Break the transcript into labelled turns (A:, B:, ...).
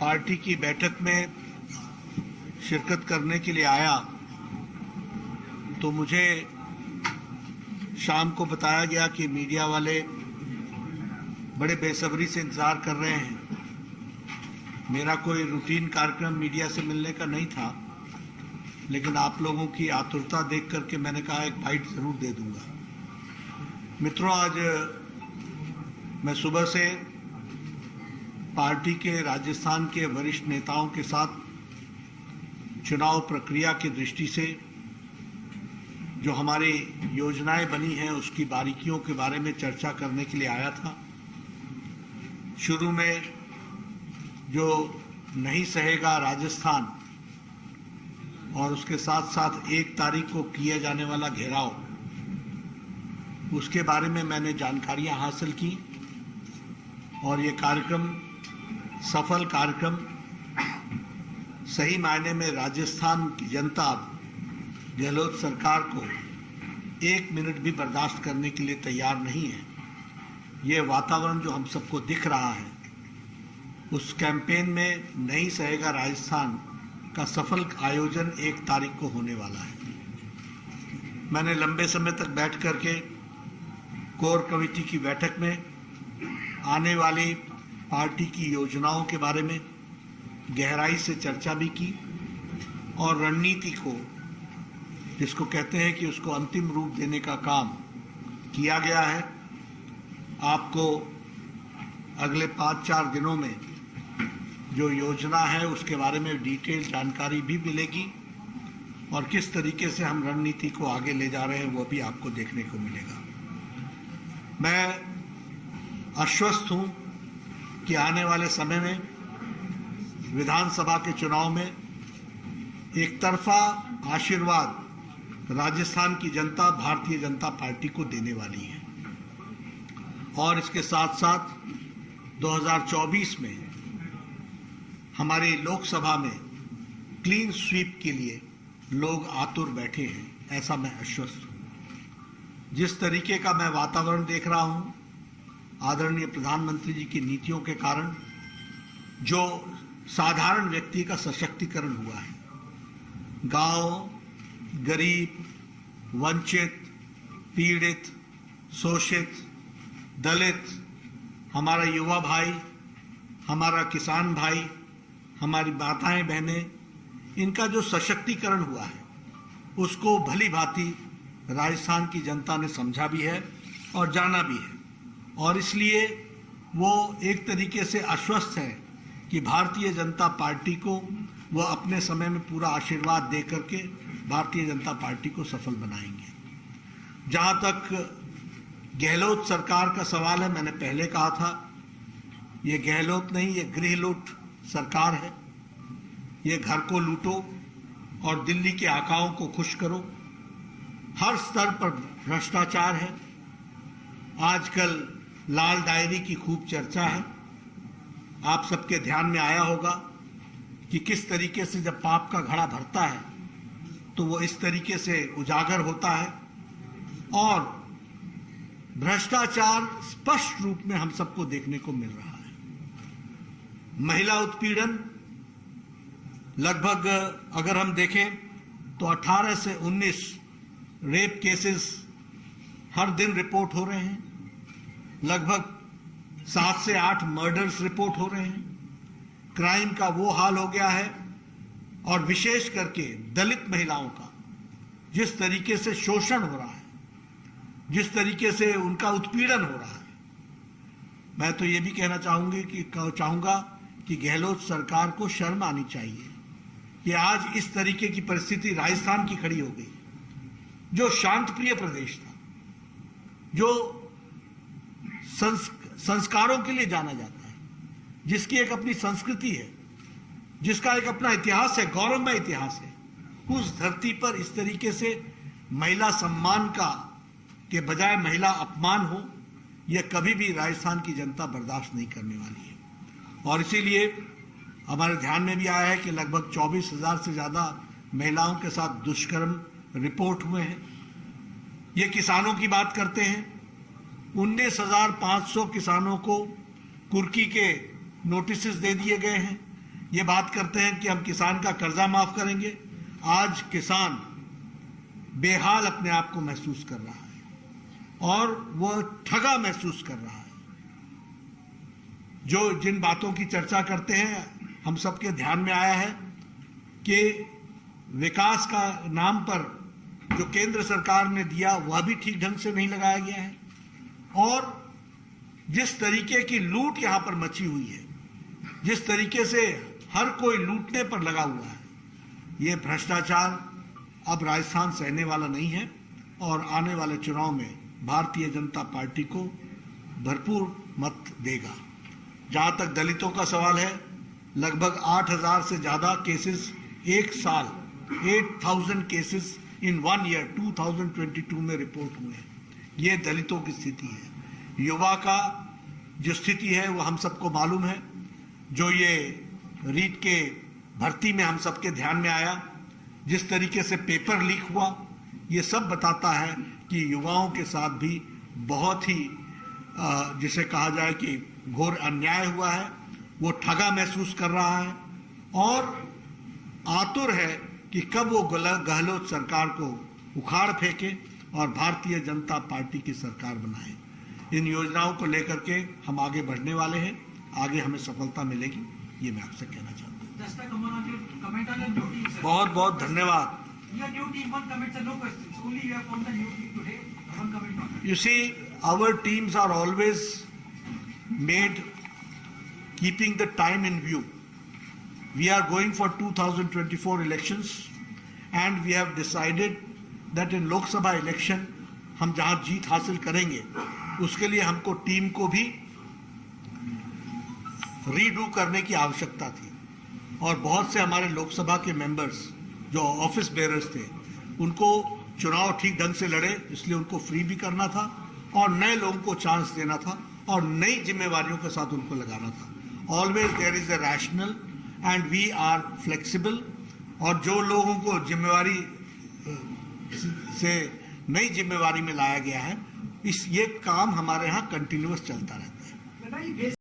A: Party की बैठक में शिरकत करने के लिए आया तो मुझे शाम को बताया गया कि मीडिया वाले बड़े बेसब्री से इंतज़ार कर रहे हैं। मेरा कोई रूटीन कार्यक्रम मीडिया से मिलने का नहीं था, लेकिन आप लोगों की आतुरता देख करके मैंने कहा एक बाइट ज़रूर दे दूंगा। मित्रों, आज मैं सुबह से पार्टी के राजस्थान के वरिष्ठ नेताओं के साथ चुनाव प्रक्रिया की दृष्टि से जो हमारी योजनाएं बनी हैं उसकी बारीकियों के बारे में चर्चा करने के लिए आया था। शुरू में जो नहीं सहेगा राजस्थान और उसके साथ साथ 1 तारीख को किया जाने वाला घेराव, उसके बारे में मैंने जानकारियां हासिल की और ये कार्यक्रम सफल कार्यक्रम सही मायने में राजस्थान की जनता गहलोत सरकार को 1 मिनट भी बर्दाश्त करने के लिए तैयार नहीं है। ये वातावरण जो हम सबको दिख रहा है, उस कैंपेन में नहीं सहेगा राजस्थान का सफल आयोजन 1 तारीख को होने वाला है। मैंने लंबे समय तक बैठ करके कोर कमेटी की बैठक में आने वाली पार्टी की योजनाओं के बारे में गहराई से चर्चा भी की और रणनीति को, जिसको कहते हैं कि उसको अंतिम रूप देने का काम किया गया है। आपको अगले 5-4 दिनों में जो योजना है उसके बारे में डिटेल जानकारी भी मिलेगी और किस तरीके से हम रणनीति को आगे ले जा रहे हैं वो भी आपको देखने को मिलेगा। मैं आश्वस्त हूं कि आने वाले समय में विधानसभा के चुनाव में एक तरफा आशीर्वाद राजस्थान की जनता भारतीय जनता पार्टी को देने वाली है और इसके साथ साथ 2024 में हमारी लोकसभा में क्लीन स्वीप के लिए लोग आतुर बैठे हैं, ऐसा मैं आश्वस्त हूं। जिस तरीके का मैं वातावरण देख रहा हूं, आदरणीय प्रधानमंत्री जी की नीतियों के कारण जो साधारण व्यक्ति का सशक्तिकरण हुआ है, गांव, गरीब, वंचित, पीड़ित, शोषित, दलित, हमारा युवा भाई, हमारा किसान भाई, हमारी माताएं बहनें, इनका जो सशक्तिकरण हुआ है उसको भली भांति राजस्थान की जनता ने समझा भी है और जाना भी है और इसलिए वो एक तरीके से आश्वस्त है कि भारतीय जनता पार्टी को वो अपने समय में पूरा आशीर्वाद दे करके भारतीय जनता पार्टी को सफल बनाएंगे। जहां तक गहलोत सरकार का सवाल है, मैंने पहले कहा था, ये गहलोत नहीं, ये गृहलूट सरकार है। ये घर को लूटो और दिल्ली के आकाओं को खुश करो। हर स्तर पर भ्रष्टाचार है। आजकल लाल डायरी की खूब चर्चा है। आप सबके ध्यान में आया होगा कि किस तरीके से जब पाप का घड़ा भरता है तो वो इस तरीके से उजागर होता है और भ्रष्टाचार स्पष्ट रूप में हम सबको देखने को मिल रहा है। महिला उत्पीड़न लगभग अगर हम देखें तो 18 से 19 रेप केसेस हर दिन रिपोर्ट हो रहे हैं। लगभग 7 से 8 मर्डर्स रिपोर्ट हो रहे हैं। क्राइम का वो हाल हो गया है और विशेष करके दलित महिलाओं का जिस तरीके से शोषण हो रहा है, जिस तरीके से उनका उत्पीड़न हो रहा है, मैं तो ये भी कहना चाहूंगा कि गहलोत सरकार को शर्म आनी चाहिए कि आज इस तरीके की परिस्थिति राजस्थान की खड़ी हो गई, जो शांत प्रिय प्रदेश था, जो संस्कारों के लिए जाना जाता है, जिसकी एक अपनी संस्कृति है, जिसका एक अपना इतिहास है, गौरवमय इतिहास है, उस धरती पर इस तरीके से महिला सम्मान का के बजाय महिला अपमान हो, यह कभी भी राजस्थान की जनता बर्दाश्त नहीं करने वाली है। और इसीलिए हमारे ध्यान में भी आया है कि लगभग 24,000 से ज़्यादा महिलाओं के साथ दुष्कर्म रिपोर्ट हुए हैं। ये किसानों की बात करते हैं, 19,500 किसानों को कुर्की के नोटिस दे दिए गए हैं। ये बात करते हैं कि हम किसान का कर्जा माफ करेंगे। आज किसान बेहाल अपने आप को महसूस कर रहा है और वो ठगा महसूस कर रहा है। जो जिन बातों की चर्चा करते हैं, हम सबके ध्यान में आया है कि विकास का नाम पर जो केंद्र सरकार ने दिया वह भी ठीक ढंग से नहीं लगाया गया है और जिस तरीके की लूट यहां पर मची हुई है, जिस तरीके से हर कोई लूटने पर लगा हुआ है, ये भ्रष्टाचार अब राजस्थान सहने वाला नहीं है और आने वाले चुनाव में भारतीय जनता पार्टी को भरपूर मत देगा। जहां तक दलितों का सवाल है, लगभग 8,000 से ज्यादा केसेस एक साल, 8,000 केसेस इन 1 ईयर 2022 में रिपोर्ट हुए हैं। ये दलितों की स्थिति है। युवा का जो स्थिति है वो हम सबको मालूम है। जो ये रीट के भर्ती में हम सबके ध्यान में आया, जिस तरीके से पेपर लीक हुआ, ये सब बताता है कि युवाओं के साथ भी बहुत ही जिसे कहा जाए कि घोर अन्याय हुआ है। वो ठगा महसूस कर रहा है और आतुर है कि कब वो गहलोत सरकार को उखाड़ फेंके और भारतीय जनता पार्टी की सरकार बनाए। इन योजनाओं को लेकर के हम आगे बढ़ने वाले हैं, आगे हमें सफलता मिलेगी, ये मैं आपसे कहना चाहता हूँ। बहुत बहुत धन्यवाद। You see, our teams are always made keeping the time in view. We are going for 2024 elections and we have decided that in Lok Sabha election हम जहां जीत हासिल करेंगे उसके लिए हमको टीम को भी रीडू करने की आवश्यकता थी और बहुत से हमारे लोकसभा के मेंबर्स जो ऑफिस बेयरर्स थे उनको चुनाव ठीक ढंग से लड़े, इसलिए उनको फ्री भी करना था और नए लोगों को चांस देना था और नई जिम्मेवारियों के साथ उनको लगाना था। Always there is a rational and we are flexible और जो लोगों को जिम्मेवारी से नई जिम्मेवारी में लाया गया है, ये काम हमारे यहाँ कंटिन्यूअस चलता रहता है।